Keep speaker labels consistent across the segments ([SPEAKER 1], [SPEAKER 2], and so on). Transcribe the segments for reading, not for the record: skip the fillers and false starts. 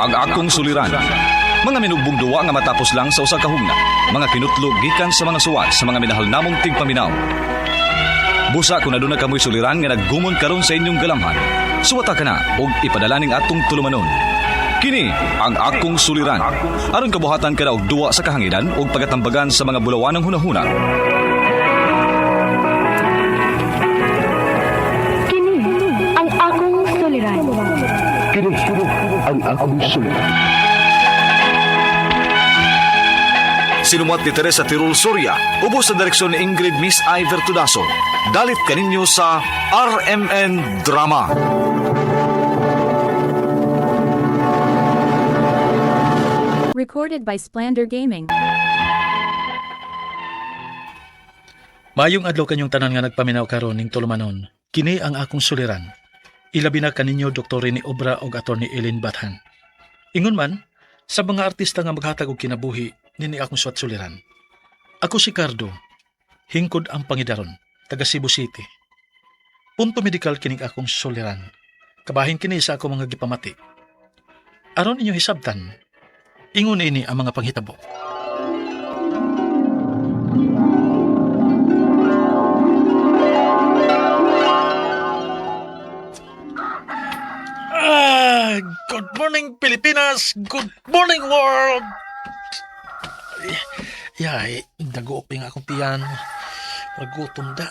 [SPEAKER 1] ang akong suliran. Mga minugbong duwa nga matapos lang sa usa ka hugna. Mga kinutlog gikan sa mga suwat sa mga minahal namong tigpaminaw. Busa kung aduna kamoy suliran nga naggumon karon sa inyong galamhan, suwata ka na og ipadala ning atong tulumanon. Kini ang akong suliran. Aron kabuhatan ka na og duwa sa kahanginan og pagatambagan sa mga bulawanang hunahuna.
[SPEAKER 2] Kini ang akong suliran.
[SPEAKER 3] Kini ang akong suliran.
[SPEAKER 1] Sinumat ni Teresa Tirul Soria, ubos sa direksyon ni Ingrid Miss Iver Tudaso. Dalit kaninyo sa RMN Drama.
[SPEAKER 4] Recorded by Splander Gaming.
[SPEAKER 5] Mayong adlaw kanyong tanan nga nagpaminaw karon ning tulumanon. Kini ang akong suliran. Ilabi na kaninyo Dr. Rene Obra og Attorney Ellen Bathan. Ingon man sa mga artista nga maghatag og kinabuhi nini akong suwat suliran. Ako si Cardo, hingkod ang pangidaron, taga Cebu City. Punto medikal kining akong suliran. Kabahin kini sa ako mga gipamati. Aron inyo hisabtan, ingon ini ang mga panghitabo. Good morning Pilipinas! Good morning world! Yay, nag-ooping akong tiyan. Nagutom da.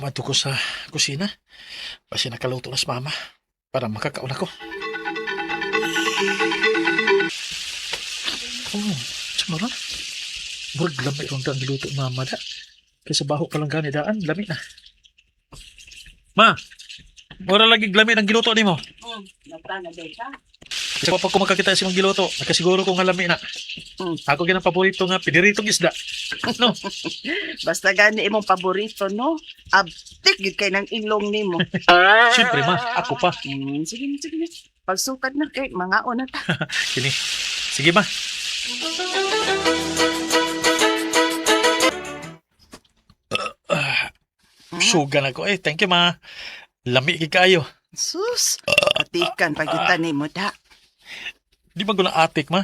[SPEAKER 5] Mato ko sa kusina. Basi nakaluto na sa mama para makakaon ako. Sama na. Burag lami rong dang giluto mama da. Kaysa baho pa lang gani daan, lami na. Ma! Mura lagi lami ng giluto ni mo. Kasi kapag kumakakita si mong giluto, nakasiguro kong halami na. Ako ginang paborito nga, piniritong isda. No?
[SPEAKER 6] Basta gani imong paborito, no? Abtik gid kay ng ilong nimo.
[SPEAKER 5] Siyempre ma, ako pa.
[SPEAKER 6] Sige. Pagsukad na kay mga ona ta.
[SPEAKER 5] Kini. Sige ma. Sugan ako. Thank you ma. Lami gid kayo.
[SPEAKER 6] Sus, atikan pagitan nimo da.
[SPEAKER 5] Di ba ko na atik ma?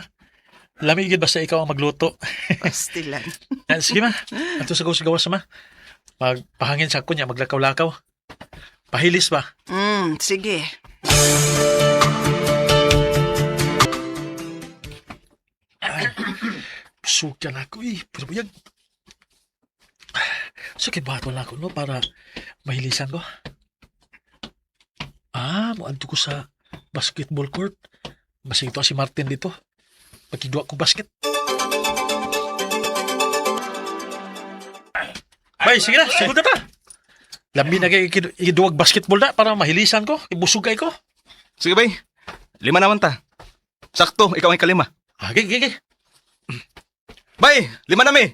[SPEAKER 5] Lami gid basta ikaw ang magluto.
[SPEAKER 6] Pastilan.
[SPEAKER 5] Sige ma. Ato sa gawas ma. Magpahangin sa kunya, maglakaw-lakaw. Pahilis ba?
[SPEAKER 6] Sige.
[SPEAKER 5] Sugan ako pero buyag. Sakit bato lang ako no para mahilisan ko. Muadto ko sa basketball court. Basta ito si Martin dito. Pagkidua ko basket. Bay, sige na. Sigod na ta. Lambi na kayo ikiduwag basketball na para mahilisan ko. Ibusog kay ko.
[SPEAKER 1] Sige bay, 5 naman ta. Sakto, ikaw ang kalima.
[SPEAKER 5] Okay.
[SPEAKER 1] Bay, 5 na mi.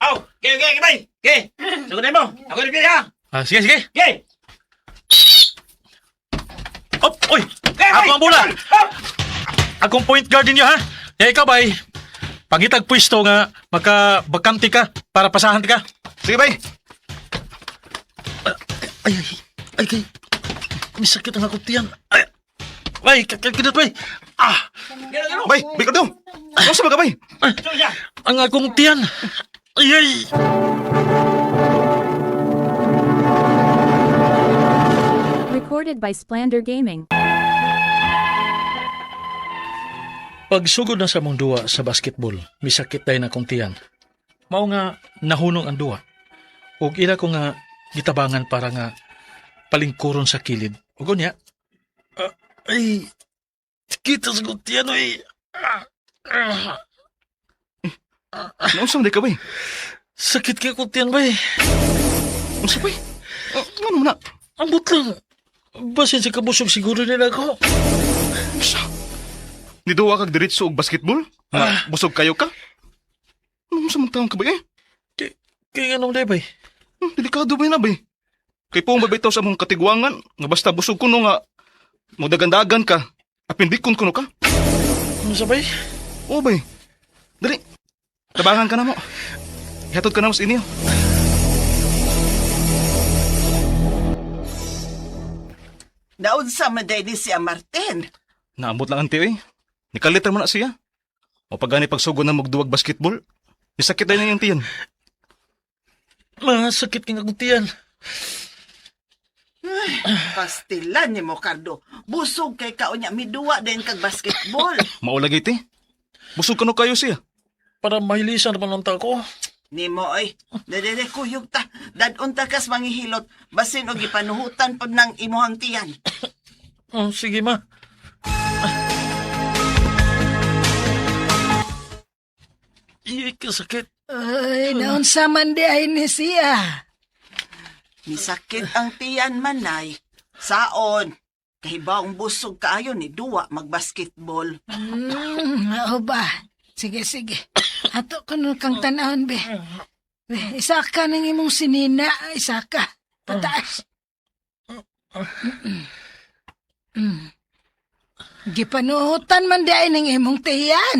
[SPEAKER 7] Aw, okay, bay. Okay. Sagutin mo. Ako rin kaya.
[SPEAKER 5] Sige.
[SPEAKER 7] Okay.
[SPEAKER 5] Oy! Ako ang bola! Akong point guard ninyo, ha? Ikaw, bay. Pangitag pwesto nga, makabakanti ka para pasahan ka.
[SPEAKER 1] Sige bay.
[SPEAKER 5] Ay, kay. May sakit ang akong tiyan. Ay, bay, kakakidot, bay.
[SPEAKER 1] Bay, bikod daw. Ano sa baga bay?
[SPEAKER 5] Ang akong tiyan. Ay.
[SPEAKER 4] Recorded by Splander Gaming.
[SPEAKER 5] Pagsugod na sa mong duwa sa basketball, misakit tayo na kong tiyan. Mao nga nahunong ang duwa. Ug ila ko nga gitabangan para nga palingkuron sa kilid. Ug unya, ay, kita sa kong tiyan, ay.
[SPEAKER 1] Ano sa ka bay?
[SPEAKER 5] Sakit kaya kong tiyan, bay.
[SPEAKER 1] Ano sa bay? Ano mo na?
[SPEAKER 5] Ambot lang. Basin sa kabusog siguro nila ako.
[SPEAKER 1] Niduwa kag diretso og basketball? Busog kayo ka? Ano sa mga taong ka bay
[SPEAKER 5] Kaya nga naman day, bay.
[SPEAKER 1] Delikado ba na bay? Kay po mabitaw sa mong katigwangan, nga basta busog kuno nga, magdagandagan ka, apindikon kuno ka.
[SPEAKER 5] Ano sa bay?
[SPEAKER 1] Oo bay. Dali, tabangan ka na mo. Ihatod ka na mo sa inyo.
[SPEAKER 6] Naunsa man day ni siya Martin.
[SPEAKER 1] Naambot lang ang tiyo eh. Nikalitan mo na siya. O pagani pagsugo na magduwag basketball, isakit na yung tiyan.
[SPEAKER 5] Masakit king akong tiyan.
[SPEAKER 6] Pastilan ni mo, Cardo. Busog kay kaunya miduwa din kag basketball.
[SPEAKER 1] Maulagay ti. Busog ka no kayo siya.
[SPEAKER 5] Para mahilisan naman ang tako.
[SPEAKER 6] Nimo ay, dadede kuyog ta. Dadun ta kas manghihilot. Basin og gipanuhutan pod ng imuhang tiyan.
[SPEAKER 5] Oh, sige ma. Iyay kasakit.
[SPEAKER 8] Ay, naunsa man di ay ni siya.
[SPEAKER 6] Misakit ang tiyan manay. Saon? Kahibaong busog kaayo ni duwa magbasketball.
[SPEAKER 8] Oo ba? Sige, sige. Ato ko nun kang tanahon, be. Isa ka ng imong sinina, isa ka. Pataas. Gipanuhutan man di ay ng imong tiyan.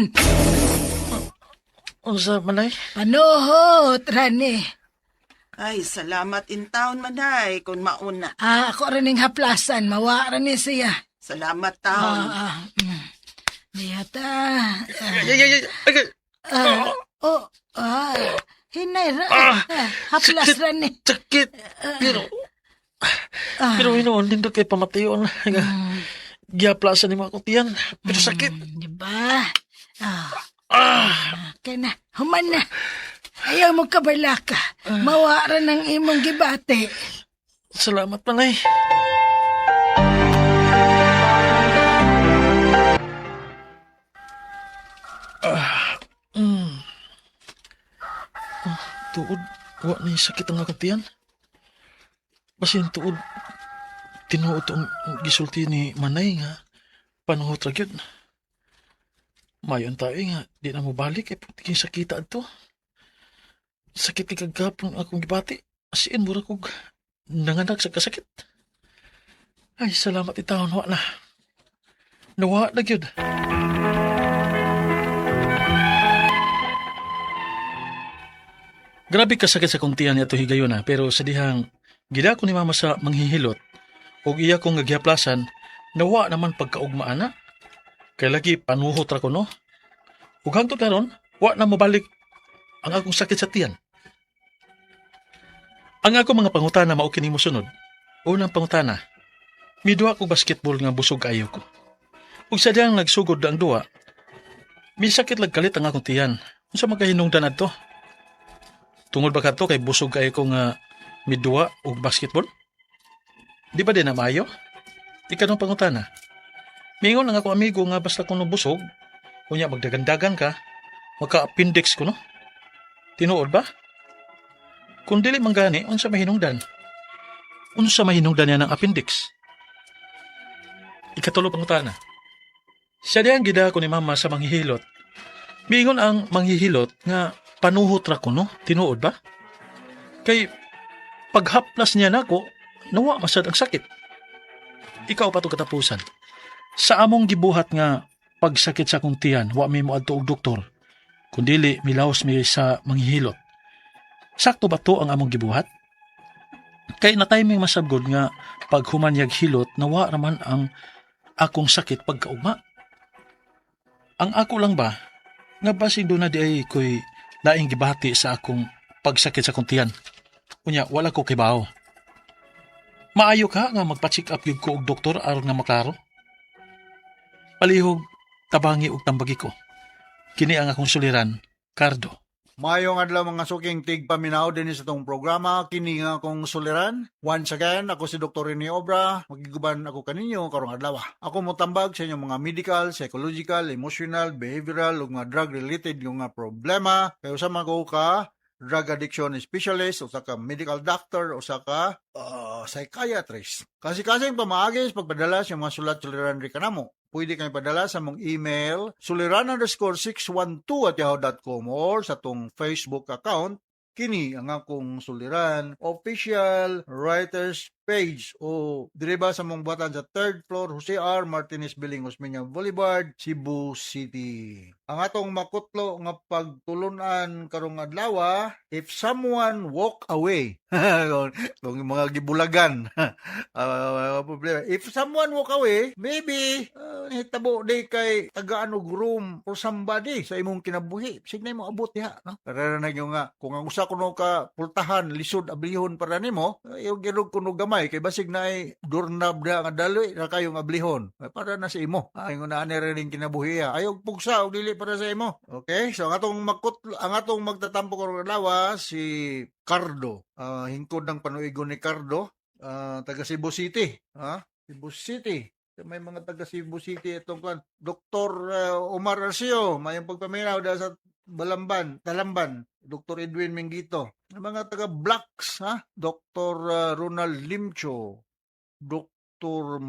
[SPEAKER 5] Unsa manay?
[SPEAKER 8] Panuhot, Rani.
[SPEAKER 6] Ay, salamat in town manay kung mauna.
[SPEAKER 8] Ako rin ng haplasan, mawa rin ni siya.
[SPEAKER 6] Salamat taon.
[SPEAKER 8] Diyata. Hinay ra. Haplas
[SPEAKER 5] sakit.
[SPEAKER 8] Rani.
[SPEAKER 5] Sakit. Pero inoon din kay pamatayon. Giaplasan ni mga akong tiyan. Pero sakit.
[SPEAKER 8] Diba? Kaya na, human na. Ayaw mo kabalaka. Mawara ng imong gibate.
[SPEAKER 5] Salamat manay. Tuod, wa na yung sakit ang akong tiyan. Basin tuod, tinuod ang gisulti ni Manay nga panuhot ra gyud. Mayon tayo nga, di na mo balik, eh puti yung sakita ito. Sakit ni kagapon akong gibati. Asiin mura kog nanganak sa kasakit. Ay, salamat itahon, wa na. Nawa na gyud. Grabe kasakit sa kong tiyan niya ito higayon na, pero sa dihang gila ko ni mama sa manghihilot o iya kong nagyaplasan, nawa naman pagkaugmaan na. Kaya lagi panuhot ra ko no. Ug hangtod karon, wa na mabalik ang akong sakit sa tiyan. Ang ako mga pangutana mao kini mo sunod. Unang pangutana, miduwa ko basketball nga busog kaayo ko. Ug sa dihang nagsugod ang duwa, may sakit lag kalit ang akong tiyan. Unsa magkahinungdan adto? Tungod ba kadto kay busog kaayo ko nga miduwa og basketball? Di ba din na maayo? Ikanong pangutana. Mingon ang ako amigo nga basta kuno busog, kunya magdagandagan ka, maka-appendix ko no? Tinuod ba? Kung dili man gani, unsa mahinungdan? Unsa mahinungdan yan ng appendix? Ikatulo pangutana. Siya diyang gida ko ni mama sa manghihilot. Mingon ang manghihilot nga panuhot ra ko no? Tinuod ba? Kay paghaplas niya nako, nawa masad ang sakit. Ikaw pa to katapusan. Sa among gibuhat nga pagsakit sa kong tiyan, wa mi mo adto og doktor. Kundili milaos mi sa manghihilot. Sakto ba to ang among gibuhat? Kay na-timing masabgod nga pag humanyag hilot, nawa raman ang akong sakit pagkaugma. Ang ako lang ba, nga basin doon na di ay ko'y laing gibati sa akong pagsakit sa kong tiyan. Unya, wala ko kibaw. Maayo ka nga magpa-check up yun ko og doktor aron nga maklaro. Palihog, tabangi og tambagi ko. Kini ang akong suliran, Cardo.
[SPEAKER 9] Mayong adlaw mga suking tigpaminaw din sa itong programa, kini nga akong suliran. Once again, ako si Dr. Rene Obra, magiguban ako kaninyo karong adlaw. Ako motambag sa inyong mga medical, psychological, emotional, behavioral, ug mga drug-related yung nga problema. Kaya sa mga ka, drug addiction specialist, o sa ka medical doctor, o sa ka psychiatrist. Kasi-kasing pamaagis, pagpadala sa mga sulat-suliran rin ka na mo. Pwede kayo padala sa mong email suliran_612@yahoo.com or sa tong Facebook account. Kini ang akong suliran, official writers page o diriba sa mong buhatan sa 3rd floor Jose R. Martinez Building, Osmeña Boulevard, Cebu City. Ang atong makutlo nga pagtulunan karong adlaw, if someone walk away, kung mga gibulagan, problema. If someone walk away, maybe hitabo day kay tagaan og room for somebody sa imong kinabuhi. Signay mo abot diha, no? Para na nga kung ang usa kuno ka pultahan lisod ablihon para nimo, yung girog kuno gamay kay basig na ay doorknob na nga dali na kayong ablihon. Para na sa imo. Ay nga na ring kinabuhi. Ayaw pugsa og dili para sa imo. Okay? So ang atong magtatampo karong adlaw si Cardo. Hingkod ng panuigon ni Cardo, taga Cebu City. Cebu City. May mga taga Cebu City itong Dr. Omar Arcio, mayong pagpaminaw dahil sa Talamban, Dr. Edwin Mingito. Mga taga Blacks, Dr. Ronald Limcho, Dr.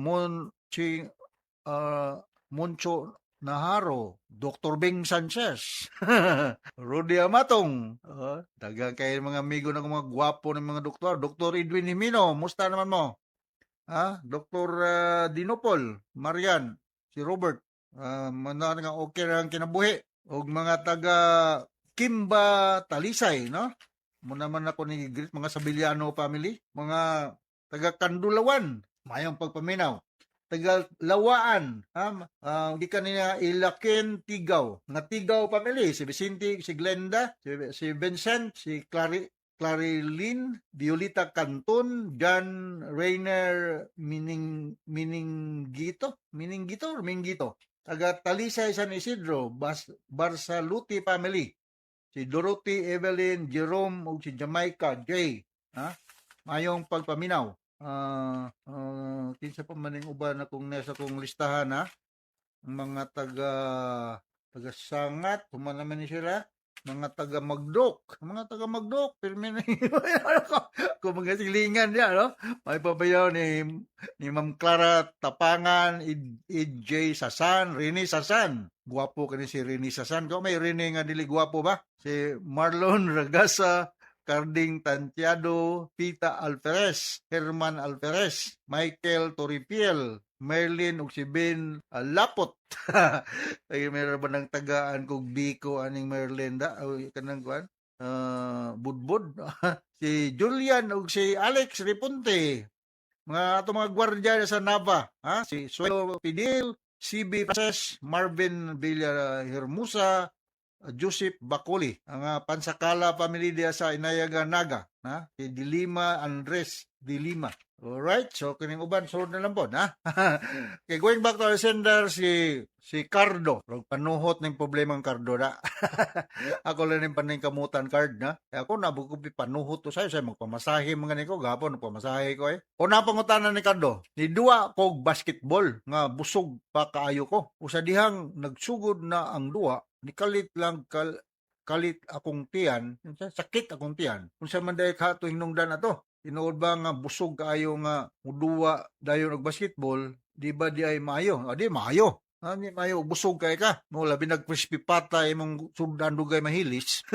[SPEAKER 9] Moncho Naharo, Dr. Bing Sanchez, Rudy Amatong, dagang kayo mga amigo ng mga gwapo ng mga doktor, Dr. Edwin Himino, musta naman mo? Dr. Dinopol, Marian, si Robert, mga nga okay lang kinabuhi, o mga taga Kimba Talisay, no? Muna man ako ni greet mga Sabiliano family, mga taga Kandulawan, mayong pagpaminaw. Taga Lawaan, di kanina Ilaken Tigaw, nga Tigaw family, si Vicente, si Glenda, si Vincent, si Clarilyn, Violeta Canton, John Rainer Miningito, taga Talisay San Isidro, Barsaluti family, si Dorothy, Evelyn, Jerome, ug si Jamaica J. Mayong pagpaminaw. Kinsa pa maning uban akong nasa kong listahan, ang mga taga Sangat, human naman ni sila, mga taga Magdok, pirmi na kung mga silingan niya, no? May pabayaw ni Ma'am Clara Tapangan, EJ Sasan, Rini Sasan. Guwapo ka ni si Rini Sasan. Kung may Rini nga dili guwapo ba? Si Marlon Ragasa, Carding Tantiado, Pita Alferez, Herman Alferez, Michael Toripiel, Merlin ug si Ben Lapot. Ay meron ba nang tagaan kog Biko aning Merlin da kanang kuan? Budbud. Si Julian ug si Alex Repunte. Mga mga gwardiya sa Nava, si Suelo Pidil, CB Frances, Marvin Villa Hermosa, Joseph Bacoli, ang Pansakala family dia sa Inayaga Naga, si Dilima Andres Dilima. Alright, so kining uban sulod na lang po, Okay, going back to our sender, si Cardo. Panuhot ng problema ng Cardo na. Ako lang yung paning kamutan card na. Ako nabukupi panuhot to sa'yo magpamasahe mga niko gapon pamasahe ko Una pangutanan ni Cardo, ni duwa kog basketball nga busog pa kaayo ko. Usa dihang nagsugod na ang duwa, ni kalit akong tiyan, sakit akong tiyan. Unsa man dahil ka to hinungdan na to. Tinuod ba nga busog kaayo nga muduwa dayon og basketball, di ba di ay maayo? Di maayo. Di maayo busog kay ka. No labi nag-crispy pata imong sundan dugay mahilis.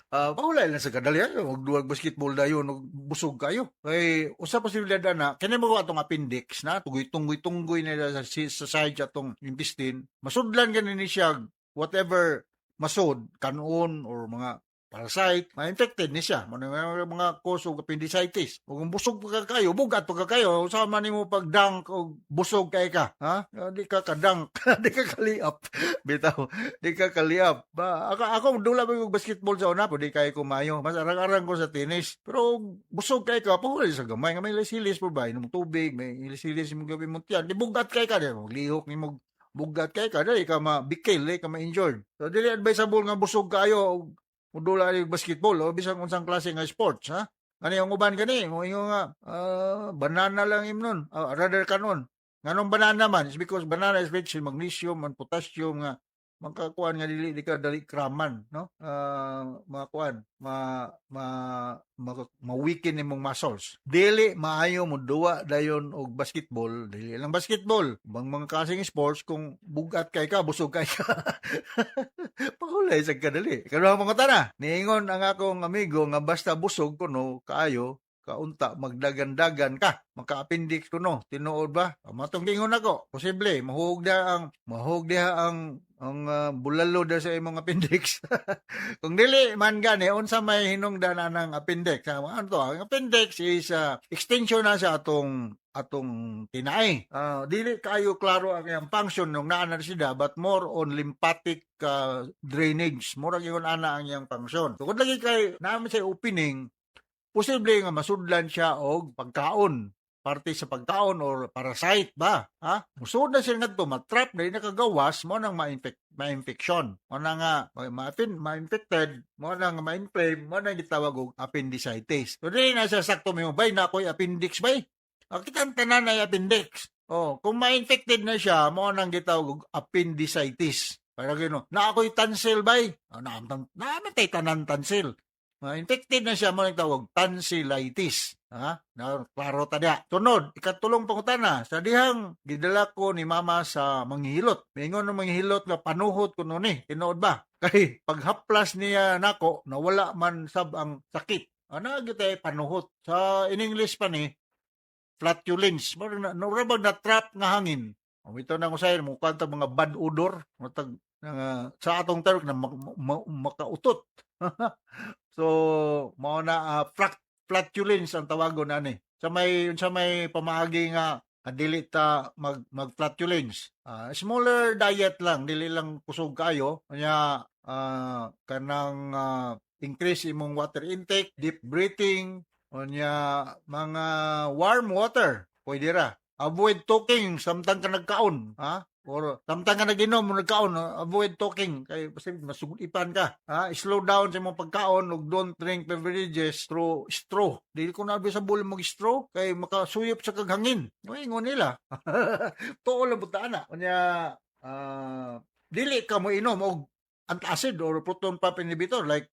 [SPEAKER 9] Paulay lang sa kadali og duwag basketball dayon og busog kayo. Kay usa posibilidad na kini mo atong appendix na tunggoy na sa side atong intestine. Masudlan ganin ni siya whatever masod kanon or mga parasite, ma-infected ni siya. Mga cause of appendicitis. Kung busog pa kayo, bugat pa kayo, sama ni mo pag-dunk o busog kay ka. Di ka ka-dunk. Di ka kaliap. Bitaw, di ka kaliap. Ako, dula ba yung basketball sa una po, di kayo kumayo. Mas arang-arang ko sa tennis. Pero busog kay ka, pahuli sa gamay. May ilis-ilis po ba? Inom tubig, may ilis-ilis mo gabi mo tiyan. Di bugat kay ka. Lihok ni mo bugat kay ka. Di ka ma-bikil, di ka ma-injured. So, dili advisable nga busog kayo mudula yung basketball o bisang unsang klase nga sports, Ano yung uban gani? Yung nga, banana lang imnon. Rather kanon. Nganong banana man? It's because banana is rich in magnesium and potassium nga makakuan nga dili ka dali kraman, no? Makakuan, ma-weaken imong muscles. Dili maayo mo duwa dayon og basketball, dili lang basketball. Bang mga klaseng sports kung bugat kay ka, busog kay ka. Pahulay sa kadali. Kaduhang mga tana. Niingon ang akong amigo nga basta busog kuno kaayo, kaunta magdagan-dagan ka, maka-appendix kuno, tinuod ba? Matong gingon ako, posible mahug diha ang bulalo da sa imong appendix. Kung dili man gani unsa may hinungdan anang appendix? Ano to? Ang appendix is extension na sa atong tinai. Dili kayo klaro ang iyang function nung naa na sida, but more on lymphatic drainage. Mura gyud ana ang iyang function. So kung lagi kay naman sa opening, posible nga masudlan siya og pagkaon, parte sa pagkaon or parasite ba? Ha? Musud na siya ngadto, matrap na nakagawas mo nang ma-infection. Mo na nga ma-infected, mo na nga ma-inflame, mo na gitawag og appendicitis. So dili na siya sakto mo bay na koy appendix bay. Kita tanan na appendix. Kung ma-infected na siya, mo nang gitawag og appendicitis. Para gino, na ako'y tonsil bay. Namatay tanan tonsil. Infected na siya, mo nang tawag tonsillitis. Klaro tadya. Tunod, ikatulong pangutana, sa dihang gidala ko ni mama sa manghihilot. Mingon ng manghihilot nga panuhot ko nun tinood ba? Kay paghaplas niya nako, nawala man sab ang sakit. Gitay panuhot. Sa in English pa ni, flatulence. Narabag na trap nga hangin. Ito na ko sa'yo, mukha ito mga bad odor. Sa atong term na makautot. So, mao na flatulence ang tawagon ani. Sa may pamaagi nga dili ta mag-flatulence. Smaller diet lang, dili lang kusog kayo. Kanya kanang increase imong water intake, deep breathing, mga warm water, pwede ra. Avoid talking samtang ka nagkaon, or samtang ka naginom mo nagkaon, avoid talking kay masugipan ka. Slow down sa imong pagkaon ug don't drink beverages through straw. Dili ko na bisabol mag-straw kay makasuyop sa kaghangin. Ingon nila. Tuol lang butana. Dili ka mo inom og antacid or proton pump inhibitor like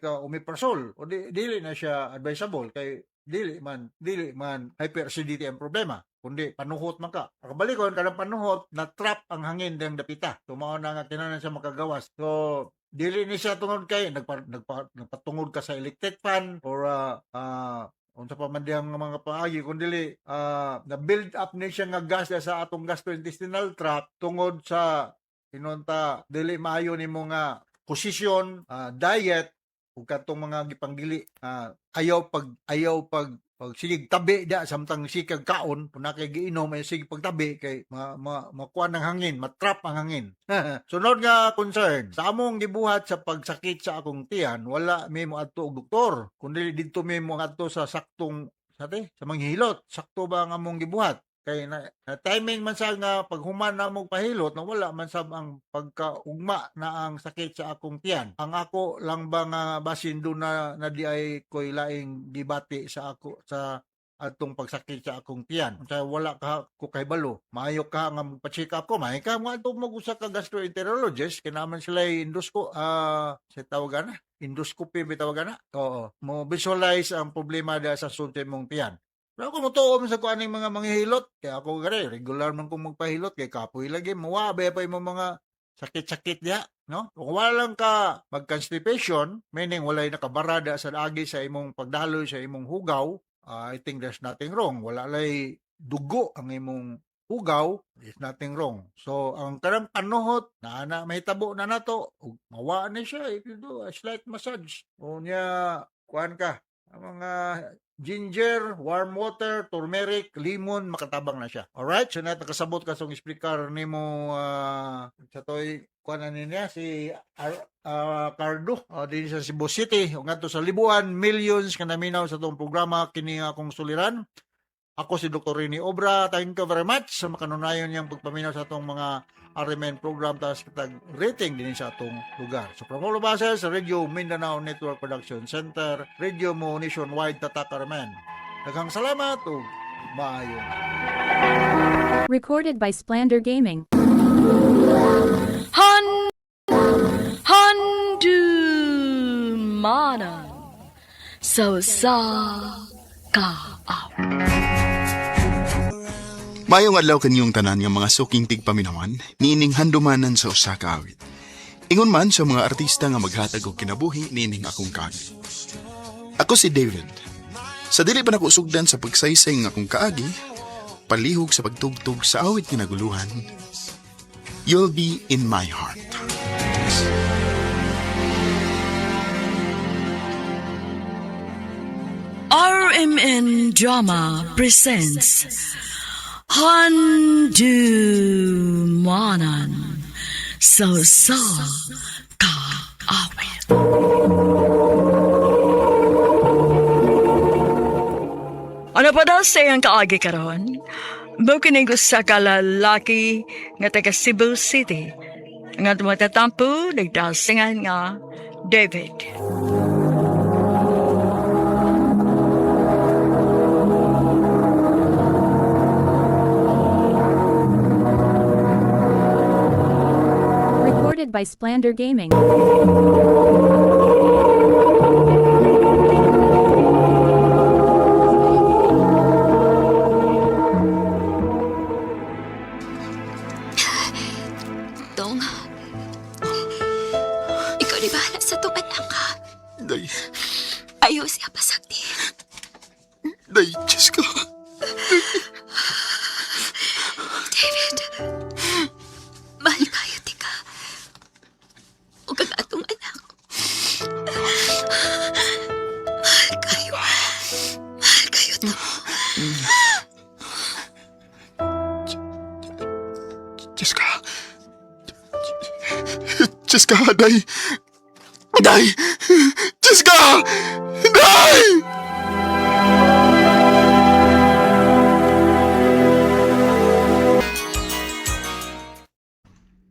[SPEAKER 9] omeprazole. O dili na siya advisable kay dili man hyperacidity ang problema, kundi panuhot man ka. Kabalikon kanang panuhot na trap ang hangin dang dapita. Tumao na nga kinanan siya makagawas. So dili ni siya tungod kay nagpatungod ka sa electric fan or unsa pa man diyang mga paagi kundi na build up ni siya nga gas sa atong gastrointestinal tract tungod sa inunta dili maayo nimo nga posisyon, diet ug katong mga gipanggili, ayaw pag sige tabi da samtang sikag kaon kun kay giinom ay sige pagtabi kay makuha ng hangin, matrap ang hangin. Sunod nga concern, sa among gibuhat sa pagsakit sa akong tiyan, wala mi mo adto og doktor, kundi didto mi mo adto sa saktong sa manghilot. Sakto ba ang among gibuhat? Kay na timing man sa nga paghuman na mong pahilot na wala man sab ang pagkaugma na ang sakit sa akong tiyan. Ang ako lang ba nga basin do na di ay koy laing gibati sa ako sa atong pagsakit sa akong tiyan. Kaya wala ka ko kay balo. Maayo ka nga magpa-check up ko. Maayo ka nga ito mag-usa ka gastroenterologist. Kinaman sila sa tawagan na. Endoscopy may tawagan na. Oo. Mo visualize ang problema da sa sulti mong tiyan. Pero ako mutuom sa kuaning mga manghihilot. Kaya ako gari, regular man kong magpahilot. Kaya kapoy lagi, muwabe pa yung mga sakit-sakit niya. No? Kung wala lang ka mag-constipation, meaning walay nakabarada sa agi sa imong pagdaloy sa imong hugaw, I think there's nothing wrong. Wala lay dugo ang imong hugaw, there's nothing wrong. So, ang karang panuhot, mahitabo na nato, mawa na siya, if you do a slight massage. O niya, kuhan ka, ang mga ginger, warm water, turmeric, lemon, makatabang na siya. Alright? So, nakasabot ka sa explicar ni mo sa to'y kuha niya, si Cardo, din sa Cebu City. O nga to sa libuan, millions ka naminaw sa itong programa, kini akong suliran. Ako si Dr. Rini Obra. Thank you very much sa makanunayon niyang pagpaminaw sa itong mga RMN program tapos kitag rating din sa atong lugar. So from all of us sa Radio Mindanao Network Production Center, Radio Mo Nationwide Tatak RMN. Daghang salamat ug maayo.
[SPEAKER 4] Recorded by Splander Gaming.
[SPEAKER 2] Mana so sa ka.
[SPEAKER 10] Mayong adlaw kanyong tanan nga mga suking tigpaminawan, niining handumanan sa usa ka awit. Ingon man sa mga artista nga maghatag og kinabuhi niining akong kawit. Ako si David. Sa dili pa nako sugdan sa pagsaysay nga akong kaagi, palihog sa pagtugtog sa awit nga naguluhan, You'll Be in My Heart.
[SPEAKER 2] RMN Drama presents Handumanan Sa Kaawit. Ano pa daw sayang kaagi karon? Bukinig ko sa kalalaki nga taga Cebu City. Nga tumatatampo, nagdasingan nga David.
[SPEAKER 4] Recorded by Splander Gaming.
[SPEAKER 2] Dong, ikaw di bahala sa itong anak ka.
[SPEAKER 10] Day,
[SPEAKER 2] Ayaw siya pasakti.
[SPEAKER 10] day, Diyos ko.
[SPEAKER 2] David, mahal kayo, tika. O kang atong anak. Mahal kayo. Mahal kayo to.
[SPEAKER 10] Diyos ka. Diyos ka, day. Day! Diyos ka! Day!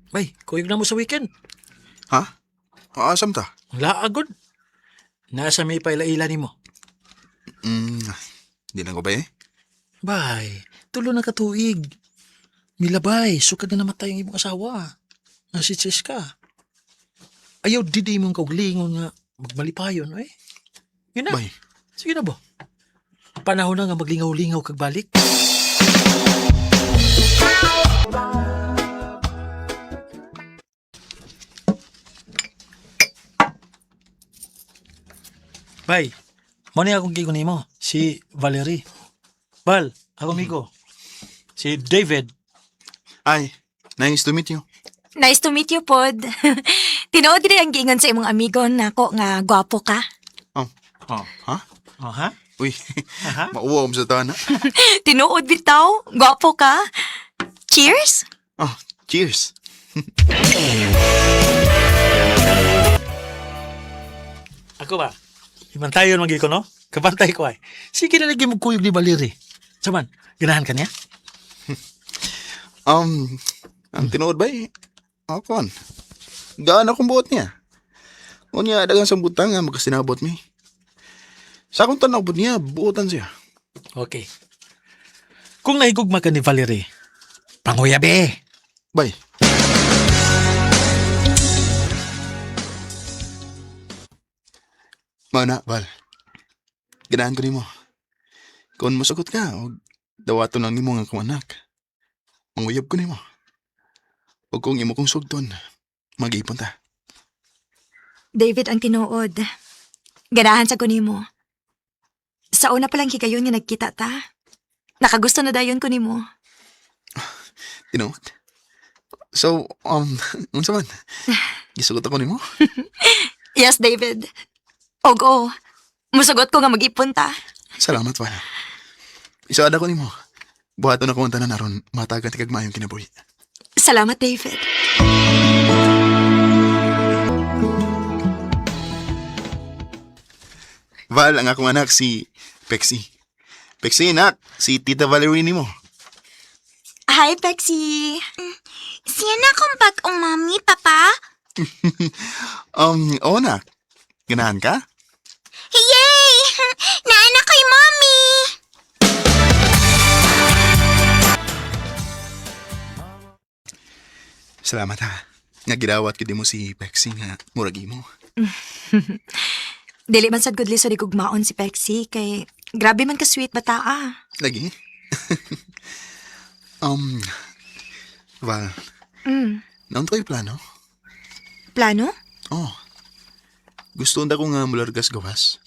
[SPEAKER 5] Bay, kuyog na mo sa weekend.
[SPEAKER 10] Ha? Asam ta?
[SPEAKER 5] Laagod. Nasa may paila-ila ni mo.
[SPEAKER 10] Di lang ko ba eh?
[SPEAKER 5] Bay, tulo na katuig. Milabay, sukad na namatay ang imong asawa. Nga si Cheska. Ayaw didi mong kauglingon nga magmalipayon, eh. Yun na.
[SPEAKER 10] Bay,
[SPEAKER 5] Sige na ba? Panahon na nga maglingaw-lingaw kag balik. Bay, mo ni akong gigo nimo, si Valerie. Val, ako migo. Si David.
[SPEAKER 10] ay, nice to meet you.
[SPEAKER 11] Nice to meet you, Pod. Tinood din ang giingon sa imong amigo nako nga gwapo ka.
[SPEAKER 10] Oh,
[SPEAKER 5] Oh.
[SPEAKER 10] ha?
[SPEAKER 5] Oh, ha?
[SPEAKER 10] Uy,
[SPEAKER 5] Aha.
[SPEAKER 10] mauwa ko sa tana.
[SPEAKER 11] Tinood bitaw, gwapo ka. Cheers!
[SPEAKER 10] Oh, cheers.
[SPEAKER 5] Ako ba? Imantayon magi ko, no? Kabantay ko ay. Sige na lagi mo kuyog ni Valerie. Saman, ganahan ka niya?
[SPEAKER 10] Ang tinuod ba eh? Akon. Gaan akong buot niya. Unya, dagang sambutang nga magkasinabot mi. Sa akong tanaw po niya, buotan siya.
[SPEAKER 5] Okay. Kung nahigugma ka ni Valerie, panguyabe.
[SPEAKER 10] Bay. Mana, Val. Ganahan ko nimo. Kung masagot ka, o dawato lang nimo nga kong anak. Manguyab ko nimo. O kung imo kong sugton, mag-ipon ta.
[SPEAKER 11] David ang tinuod. Ganahan sa kunimo. Sa una pa lang higayon nga nagkita ta. Nakagusto na dayon ko nimo.
[SPEAKER 10] Tinuod. So, unsa man? Gisugot ako nimo?
[SPEAKER 11] Yes, David. Og musugot ko nga mag-ipon ta.
[SPEAKER 10] Salamat, Val. Isaada ko nimo. Buhaton ako ang tanan aron matagan ti kagmayong kinabuhi.
[SPEAKER 11] Salamat, David.
[SPEAKER 10] Val, ang akong anak si Pexi. Pexi, nak, si Tita Valerie nimo.
[SPEAKER 11] Hi, Pexi. Siya na kong bagong mami, Papa?
[SPEAKER 10] Oo, nak. Ganahan ka?
[SPEAKER 11] Yay! Naanak kay Mommy!
[SPEAKER 10] Salamat ha. Nga gidawat ko di mo si Pexi nga muragi mo.
[SPEAKER 11] Dili man sad good liso di gugmaon si Pexi kay grabe man ka sweet bata ah.
[SPEAKER 10] Lagi? Val, naon ko'y plano?
[SPEAKER 11] Plano?
[SPEAKER 10] Oh. Gusto nda ko nga mulargas gawas.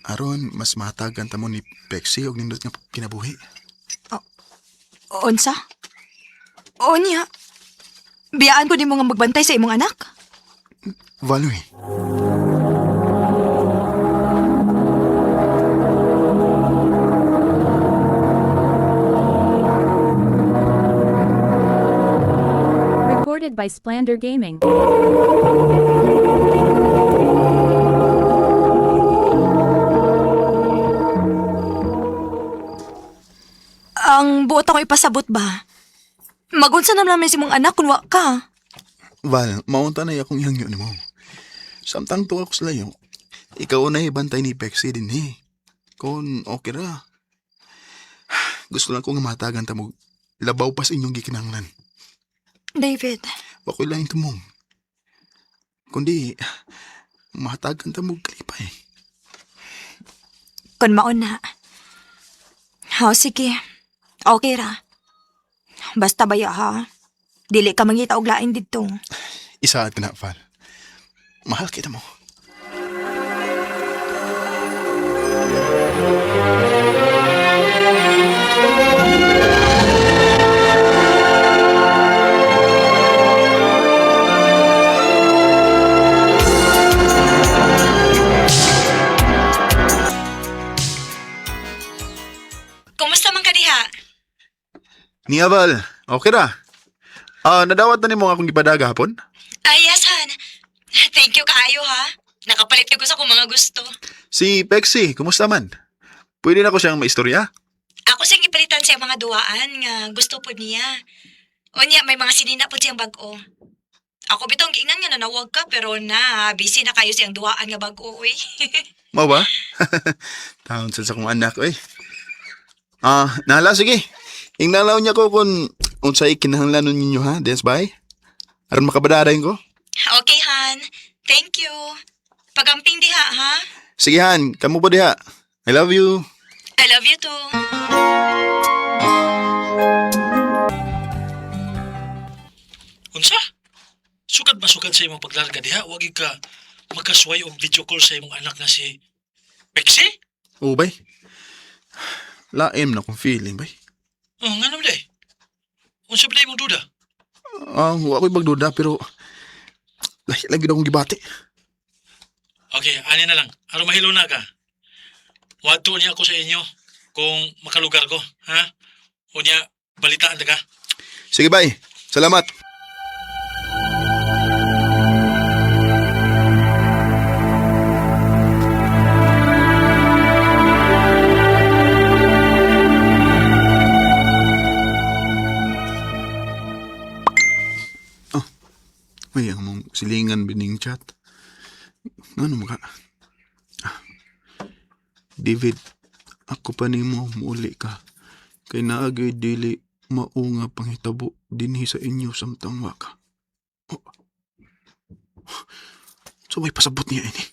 [SPEAKER 10] Aron, mas matagan ta mo ni Pexi og nindot nga kinabuhi.
[SPEAKER 11] Unsa? O niya. Biyaan ko ni mo nga magbantay sa imong anak.
[SPEAKER 10] Valerie,
[SPEAKER 4] Recorded by Splander Gaming.
[SPEAKER 11] Ang buot ako ipasabot ba? Magunsa na namin si mong anak kung wa ka.
[SPEAKER 10] Val, maunta na akong ihangyo ni mo. Samtang to ako sa layo, ikaw na ibantay ni Pexi din Kung okay ra. Gusto lang kong matagan ta mo labaw pa sa inyong gikinanglan.
[SPEAKER 11] David,
[SPEAKER 10] Bakoy lang ito mo. Kundi, matagan ta mo kalipay.
[SPEAKER 11] kung maon na. O sige, okay ra. Basta baya ha. Dili ka mangita og lain dito.
[SPEAKER 10] Isaad ka na, Val. Mahal kita mo.
[SPEAKER 11] Kumusta man ka diha?
[SPEAKER 10] Niya, Val. Okay ra. Nadawat na ni mo akong ipadaga hapon?
[SPEAKER 11] Ay, yes, Han. Thank you kaayo ha. Nakapalit ko sa kung mga gusto.
[SPEAKER 10] Si Pexi, kumusta man? Pwede na ko siyang maistorya?
[SPEAKER 11] Ako siyang ipalitan siya mga duwaan nga gusto po niya. O niya, may mga sinina po siyang bag-o. Ako bitong giingnan nga nanawag ka pero busy na kayo siyang duwaan nga bag-o, uy.
[SPEAKER 10] Mau ba? Taon sa kong anak, eh. Nala, sige. Ingnalaw niya ko kung unsay kinahanglan ninyo ha, dance by? Aron makabadadayin ko?
[SPEAKER 11] Okay, Han. Thank you. Pagamping diha, ha?
[SPEAKER 10] Sige, Han. Kamu po diha. I love you.
[SPEAKER 11] I love you too.
[SPEAKER 5] Unsa? Sugad ba sugad sa imong paglarga diha? Wag ka magkasway og video call sa imong anak nga si Pexi?
[SPEAKER 10] Oo, bay. Laim na kong feeling, bay.
[SPEAKER 5] Oh, nga naman day. Unsa ba day mong duda?
[SPEAKER 10] Wa ko'y magduda, pero lagi na akong gibati.
[SPEAKER 5] Okay, ani na lang. Aron mahilo na ka. Wadto niya ako sa inyo kung makalugar ko, ha? O niya, balitaan ta ka.
[SPEAKER 10] Sige, bay. Salamat. May ang mong silingan bining chat. Ano mo ka? David, ako pa ni mo muli ka. Kay naagay dili maunga panghitabo dinhi sa inyo samtang waka. So may pasabot niya ini.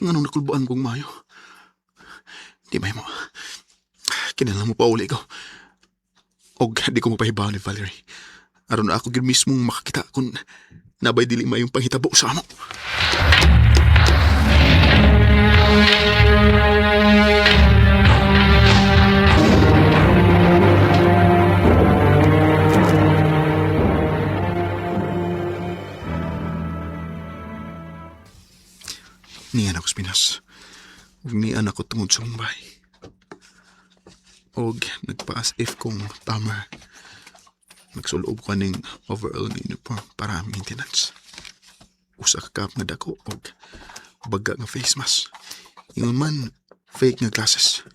[SPEAKER 10] Nganong nakulbuan kong mayo. Di ba mo? Kinalang mo pa uli ko. Og di ko mapahibaw ni Valerie. Aron ako gid mismong makakita kung nabay dili mayong panghitabo sa amo. Niyan ako sa Pinas. Ug niyan ako tungod sa Mumbai. Og nagpa-as if kong tama. Nagsuloob ko ning overall uniform para maintenance. Usa ka kap nga dako og baga nga face mask. Ingon man fake nga glasses.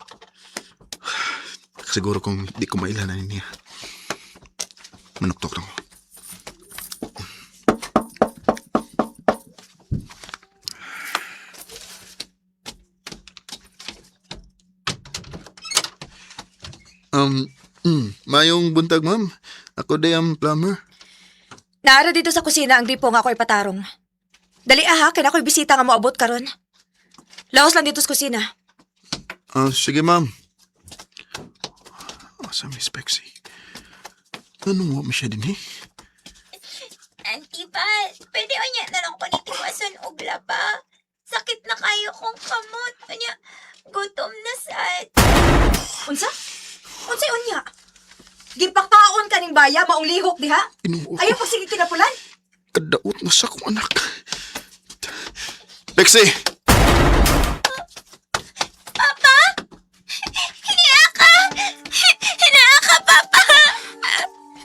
[SPEAKER 10] Siguro kung di ko mailanan niya. Manuktok lang ko. Mayong buntag, ma'am. Ako day ang plumber.
[SPEAKER 11] Naara dito sa kusina ang gripo nga ako ipatarong. Dali aha, kaya ako'y bisita nga moabot karon. Laos lang dito sa kusina.
[SPEAKER 10] Sige, ma'am. Sa Miss Pexi. Anong mo siya din, eh?
[SPEAKER 12] Auntie Val, pwede o niya na lang ko nitiwasan og laba.
[SPEAKER 11] Sakit na kayo kong kamot. Anya, gutom na sad. Unsa? Unsay unya? Gipakaon ka ning baya, maong lihok diha?
[SPEAKER 10] Inuo
[SPEAKER 11] Ayaw
[SPEAKER 10] ko.
[SPEAKER 11] ko sige kinapulan?
[SPEAKER 10] Kadaot na sa akong anak. Lexi!
[SPEAKER 11] Papa? Hiniya ka! Hiniya ka, Papa!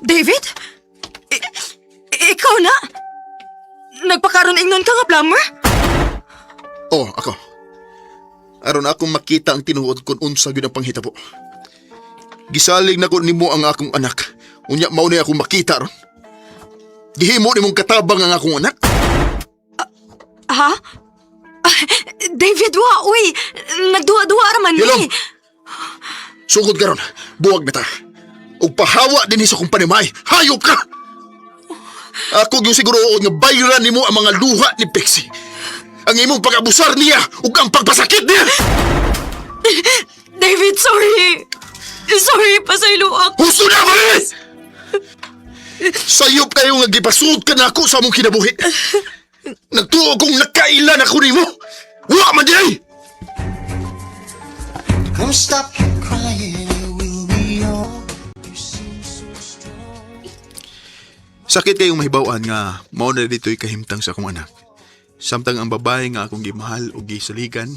[SPEAKER 2] David? Ikaw na? Nagpakaroon ingnon ka nga, plumber?
[SPEAKER 10] Oh, ako. Aron akong makita ang tinuod kung unsa gyud ang panghitabo. Gisalig na ko nimo ang akong anak. Unya mao ni akong makita ron. Gihimo nimong katabang ang akong anak.
[SPEAKER 2] Ha? David, wa, uy! Nagduwa-duwa raman
[SPEAKER 10] Hilom! Sugod karon, buwag na ta. Og pahawa din sa kong panimay. Hayop ka! Ako yung siguro nga bayran nimo ang mga luha ni Pexi. Ang imong pag-abusar niya ug ang pagpasakit niya.
[SPEAKER 2] David, sorry! Sorry, pasaylo ako.
[SPEAKER 10] Husto na, Maris! Sayop kayo nga gipasud ka na ako sa among kinabuhi. Nagtuo kong nakailan ako nimo. Wa man di!
[SPEAKER 3] Come stop crying, it will be all.
[SPEAKER 10] Sakit kayong mahibaw-an nga mao na dito'y kahimtang sa akong anak. Samtang ang babae nga akong gimahal o gisaligan,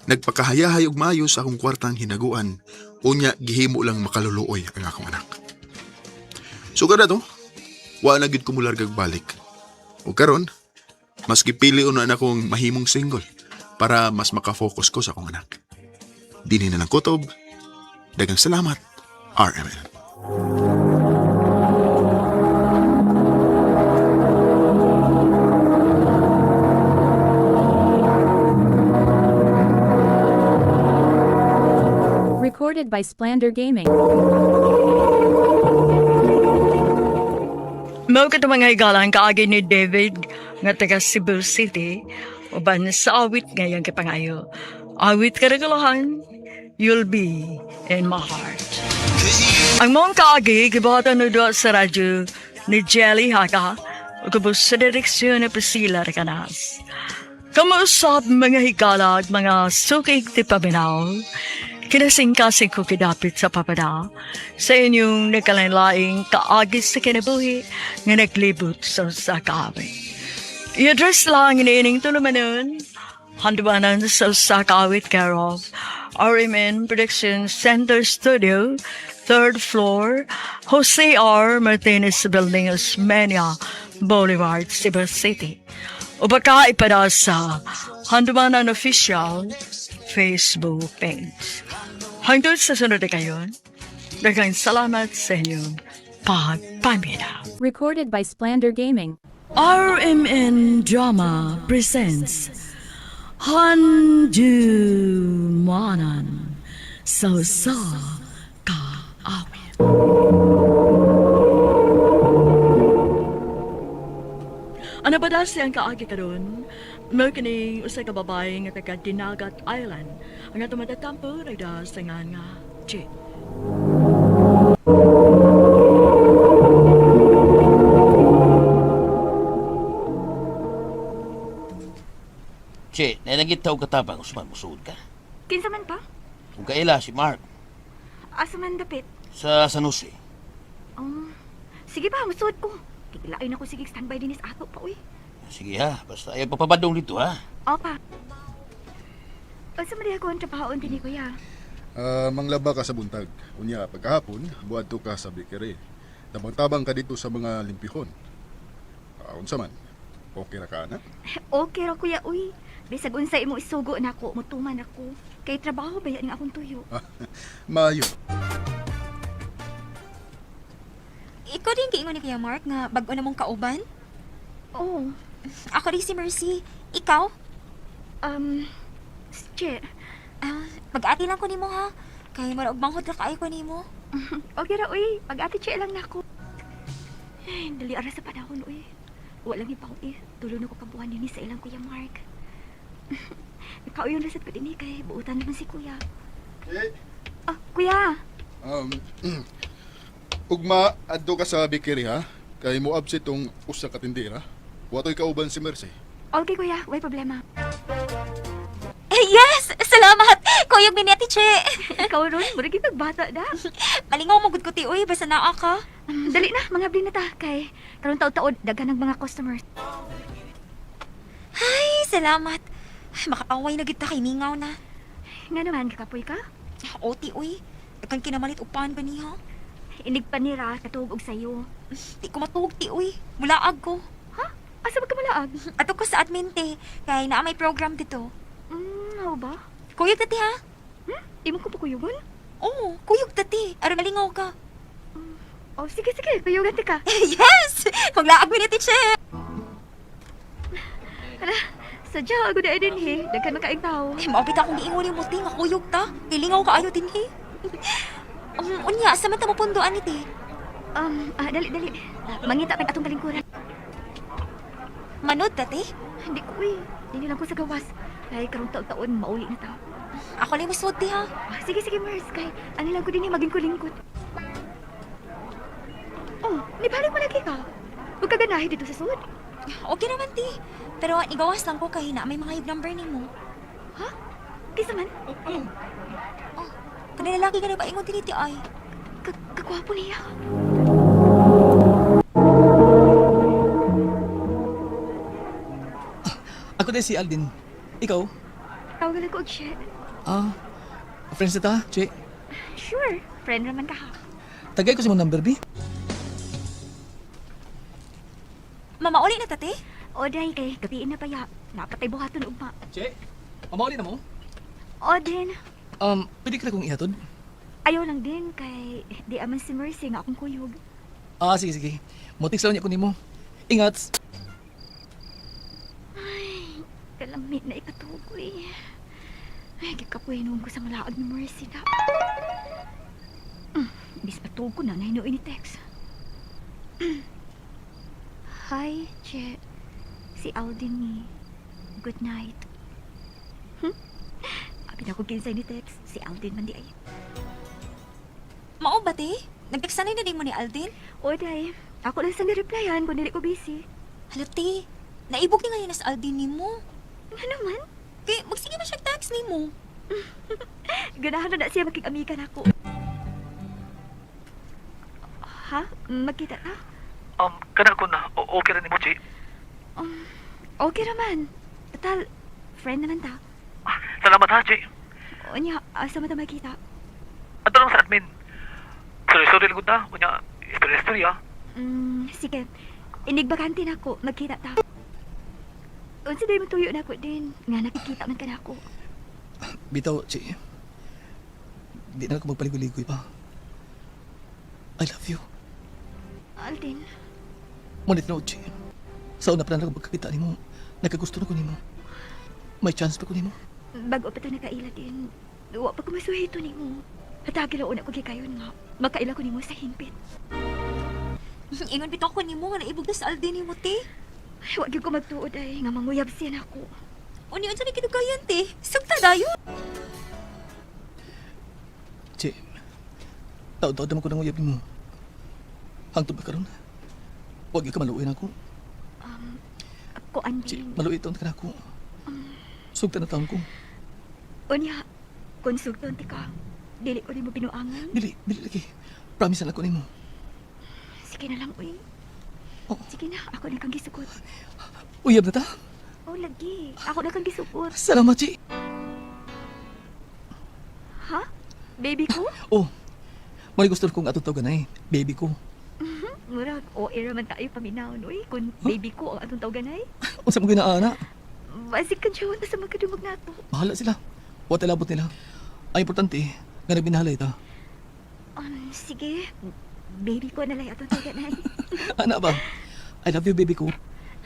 [SPEAKER 10] nagpakahayahay og maayo sa akong kwartang hinaguan, unya gihimo lang makaluluoy ang akong anak. So kada to, wa na gid ko mulargag balik. O karon, mas gipili na akong mahimong single para mas makafocus ko sa akong anak. Dinhi na lang kutob. Daghang salamat, RMN.
[SPEAKER 4] Recorded by Splander Gaming.
[SPEAKER 2] Mao ka mga higalang kaagi ni David nga taga Cebu City uban sa awit ngayong kipangayo. Awit karagalahan, you'll be in my heart. Ang mong kaagi gibatan no doon sa radyo ni Jelly Haka o kabus sa direksyon na Priscilla Rekanas. Kamusap mga higala at mga sukig ti paminaw. Kinasing-kasing ko kidapit sa papada sa inyong nagkalain-laing kaagis sa kinabuhi nga naglibot sa sakawit. I-address lang iniining tulumanon, handuanan sa sakawit care of RMN Production Center Studio, 3rd floor, Jose R. Martinez Building, Osmeña Boulevard, Cebu City. O baka ipada sa handuanan official Facebook page. Hanggang sa sunod na kayo, daghang salamat sa inyong pagpaminaw.
[SPEAKER 4] Recorded by Splander Gaming.
[SPEAKER 2] RMN Drama presents Handumanan sa Kaawit. Ano ba dahil siyang kaagi ka doon? May kining usa ka babae nga taga Dinagat Island. Ang ato matatampo nagdahil sa nga Jit.
[SPEAKER 7] Che, nanagitaw ka tabang Usman, musuod ka.
[SPEAKER 11] Kinsa man pa?
[SPEAKER 7] Kung kaila si Mark
[SPEAKER 11] Asa man dapit?
[SPEAKER 7] sa San Jose.
[SPEAKER 11] Sige pa, masud ko. Tigilain ako sige standby dinis ato pa, uy.
[SPEAKER 7] Sige ha, basta ayaw papabadong dito ha.
[SPEAKER 11] Opa. Asa man diha ko ang trabahoon din ni kuya?
[SPEAKER 12] Manglaba ka sa buntag. Unya, pagkahapon, buhat to ka sa bakery. Tabang-tabang ka dito sa mga limpihon. Unsa man? Okay ra ka na?
[SPEAKER 11] Okay ra kuya, uy. Bisag unsay imo isugo nako, mutuman ako. Kay trabaho ba yan nga akong tuyo?
[SPEAKER 12] Maayo.
[SPEAKER 11] Ikaw din giingon ni Kuya Mark nga bag-o na mong kauban? Oo. Ako rin si Mercy. Ikaw? Che. Pag-ati lang ko nimo ha. Kay marag manghod ra kaayo ko nimo. Okay ra uy, pag-ati che lang nako. Ay, dali ara sa panahon uy. Walang ipaw eh. Tulo na ko kabuhan din sa ilang Kuya Mark. Ikaw yung lasat ko din eh, kay buutan naman si Kuya. Kuya!
[SPEAKER 12] Ugma, adto ka sa bakery ha? Kay mo absent tong usa ka tindera. Watoy kauban si Mercy.
[SPEAKER 11] Okay, Kuya. Way problema. Yes! Salamat! Kuyog ni Ate Che!
[SPEAKER 2] Ikaw ron, mura pagbata na.
[SPEAKER 11] Malingaw mo gud ko ti uy, basta naa ka.
[SPEAKER 2] Dali na, mga abli na ta. Kay, karon taon-taon, dagan ng mga customers.
[SPEAKER 11] Ay, salamat. Makaaway na gid ta kay mingaw na.
[SPEAKER 2] Nga naman, kakapoy ka?
[SPEAKER 11] Oti uy, dakan kinamalit upahan ba niya?
[SPEAKER 2] Inig pa nira, katuog og sayo.
[SPEAKER 11] Di ko matugog ti uy, mulaag ko.
[SPEAKER 2] Asa ba ka malaag?
[SPEAKER 11] Ato ko sa admin te, kay naa may program dito.
[SPEAKER 2] How ba?
[SPEAKER 11] Kuyog tati ha?
[SPEAKER 2] Imo ko pa kuyugon?
[SPEAKER 11] Oo, kuyog tati. Aron malingaw ka.
[SPEAKER 2] Oh, sige, kuyugan ka.
[SPEAKER 11] Yes! Maglaag mo ni Ate Che!
[SPEAKER 2] Sadya, ako na din he. Dagkan makaing tao.
[SPEAKER 11] Maupit akong giingon mo ti, nga kuyog ta. Ilingaw ka ayo din he. Unya, sa man ta mapundoan ni ti.
[SPEAKER 2] Dali. Mangita tag atong kalingkuran.
[SPEAKER 11] Manod tati?
[SPEAKER 2] Hindi ko Hindi lang ko sa gawas. Kaya karong taon-taon, mauli na tao.
[SPEAKER 11] Ako lang masud ti ha.
[SPEAKER 2] Sige, Mars. Kay, ano lang ko din maging kulingkod. Oh, nibalik mo lagi ka. Huwag ka ganahe dito sa sud.
[SPEAKER 11] Okay naman ti. Pero igawas lang ko kay na may mga hib number ni mo.
[SPEAKER 2] Ha? Kisa man?
[SPEAKER 11] Kung lalaki ka na ba ingon tiniti ay?
[SPEAKER 2] Kakwapo niya.
[SPEAKER 5] Ako din si Aldin. Ikaw?
[SPEAKER 2] Tawagan ko og siya.
[SPEAKER 5] Friends na ta, Che.
[SPEAKER 2] Sure. Friend naman ka ha.
[SPEAKER 5] Tagay ko sa mong number, B.
[SPEAKER 11] Mamauli na tati?
[SPEAKER 2] O day kay, gabiin na pa ya. Napatay buhaton ugma.
[SPEAKER 5] Che, mamauli na mo?
[SPEAKER 2] O din.
[SPEAKER 5] Pwede ka na kong ihatod?
[SPEAKER 2] Ayaw lang din kay di aman si Mercy nga akong kuyog.
[SPEAKER 5] Sige. Motiks lang niya ko nimo. Ingat!
[SPEAKER 2] Kalamit na ikatugoy. Ay, gikapuinom ko sa malaag ni Mercy na. Bis patug ko na nahinuin ni text. Hi, Che. Si Aldin ni. Good night. Abi na ko kinsay ni text. Si Aldin man di ay.
[SPEAKER 11] Mao ba ti? Nagteksanay na din mo ni Aldin?
[SPEAKER 2] O day, ako lang sa nireplyan kung dili ko busy.
[SPEAKER 11] Halati, naibog ni ngayon sa Aldin ni mo.
[SPEAKER 2] Ano man?
[SPEAKER 11] Kay, magsige ba siya text ni mo?
[SPEAKER 2] Ganahan na siya makikamikan ako. Ha? Magkita ta?
[SPEAKER 5] Kana ko na. Okay rin ni mo, Che.
[SPEAKER 2] Okay naman. Total, friend naman ta.
[SPEAKER 5] Salamat ha, Che.
[SPEAKER 2] O niya, asa mo ta makita?
[SPEAKER 5] Ato lang sa admin. Sorry lang ta. Kunya, istorya.
[SPEAKER 2] Sige. Inigbakante na ako. Magkita ta. Unsa day tuyo na ako din. Nga nakikita man ka na ako.
[SPEAKER 5] Bitaw, Che. Di na ako magpaligoy-ligoy pa. I love you.
[SPEAKER 2] Aldin,
[SPEAKER 5] Ngunit no, Che. Sa una pa na ako magkakita ni mo. Nagkagusto na ko ni mo. May chance pa ko ni mo.
[SPEAKER 2] bago pa ito nakaila din. Wa pa ko masuhito ni mo. Hatagi lang una ko gikayon nga. Makaila ko ni mo sa himpit.
[SPEAKER 11] Ingon bitaw ko ni mo nga naibog na sa Aldin ni mo, te.
[SPEAKER 2] Ay, wag ko magtuod ay nga manguyab siya na ako.
[SPEAKER 11] Uni unsa may kinugayan, te? Sugta dayo.
[SPEAKER 5] Che, taon-taon naman ko nang uyab mo. Hangtod ba karon? Huwag ka maluin ako.
[SPEAKER 2] Ako,
[SPEAKER 5] Che,
[SPEAKER 2] Anding.
[SPEAKER 5] maluin taon ka na ako. Sugta na taon ko.
[SPEAKER 2] Unya, konsultante ka. Dili ko ni mo binuangan.
[SPEAKER 5] Dili lagi. Promise na ako ni mo.
[SPEAKER 2] Sige na lang, uy.
[SPEAKER 5] Oh.
[SPEAKER 2] Sige na, ako na kang gisukot.
[SPEAKER 5] Uyab na ta?
[SPEAKER 2] Oh, lagi. Ako na kang gisukot.
[SPEAKER 5] Salamat, Che.
[SPEAKER 2] Ha? Baby ko?
[SPEAKER 5] Oh, may gusto kong atong ganay. Baby ko.
[SPEAKER 2] Murag, o era man tayo paminaw, uy. Kung baby ko ang atong tawganay.
[SPEAKER 5] Unsa mo ginaana?
[SPEAKER 2] Basig ka siya na sa magkadumag nato.
[SPEAKER 5] Bahala sila. Wa talabot nila. Ang importante, nga nagbinahalay ta.
[SPEAKER 2] Sige. Baby ko na lang atong tawganay.
[SPEAKER 5] Ana ba? I love you, baby ko.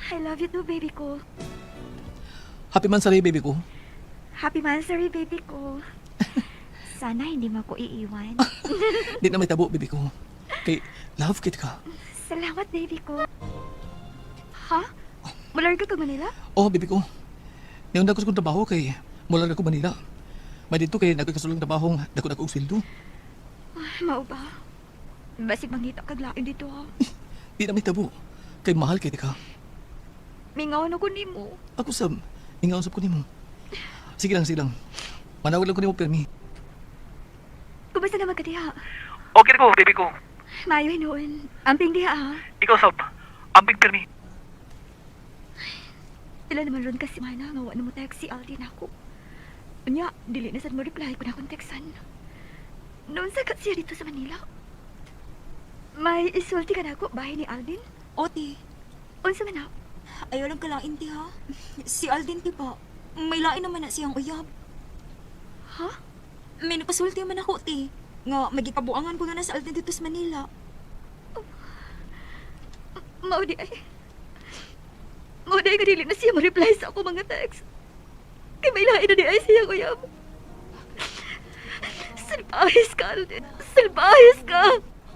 [SPEAKER 2] I love you too, baby ko.
[SPEAKER 5] Happy Mansari, baby ko.
[SPEAKER 2] Happy Mansari, baby ko. Sana hindi mo ko iiwan.
[SPEAKER 5] Di na may tabo, baby ko. Kay love kit ka.
[SPEAKER 2] Salamat, baby ko. Ha? Mularga ka Manila?
[SPEAKER 5] Oh, baby ko. Ngayon na ko sa kong trabaho kay mula na ko Manila. May dito kay nagkakasulong trabaho dako og sweldo.
[SPEAKER 2] Mao ba? Basig mangita kag lain dito ha.
[SPEAKER 5] Di na may tabo. Kay mahal kay ka.
[SPEAKER 2] Mingaw na ko nimo.
[SPEAKER 5] Ako sam,
[SPEAKER 7] Ingausap ko nimo. Sige lang, sige lang. Manawag lang ko nimo permi.
[SPEAKER 11] Kumusta naman ka diha?
[SPEAKER 7] Okay ko, baby ko.
[SPEAKER 11] Mayo hinuon. Amping diha ha?
[SPEAKER 7] Ikaw sab. Amping permi.
[SPEAKER 11] Sila naman ron kasi mana nga wala mo text si Aldin ako. Unya, dili na sad mo reply ko na akong textan. Noon sa siya dito sa Manila. May isulti ka na ako, bahay ni Aldin?
[SPEAKER 13] Oti,
[SPEAKER 11] Unsa man na?
[SPEAKER 13] ayaw lang kalain ti ha. Si Aldin ti pa. May lain naman na siyang uyab.
[SPEAKER 11] Ha?
[SPEAKER 13] May napasulti man ako ti. Nga, magikabuangan ko na sa Aldin dito sa Manila.
[SPEAKER 11] Maudi ay. Maudi ay kadili na siya ma-reply sa ako mga text. Kay may lain na di ay siya uyab. Salbahis ka, Aldin. Salbahis ka!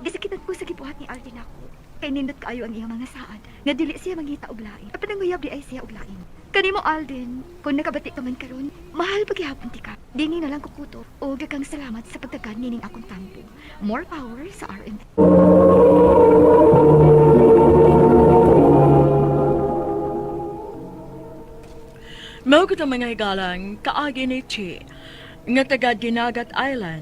[SPEAKER 11] Gisakitan ko sa gibuhat ni Aldin ako. Kay nindot kaayo ang iyang mga saad. Nga dili siya mangita og lain. Apan ang uyab di ay siya og lain. Kanimo Aldin, kung nakabati ka man karon, mahal paghihapon ti ka. Dini na lang kukuto. O gagang salamat sa pagdagan nining akong tampo. More power sa RM.
[SPEAKER 2] Mao ko mga higalang kaagi ni Chi nga taga Dinagat Island.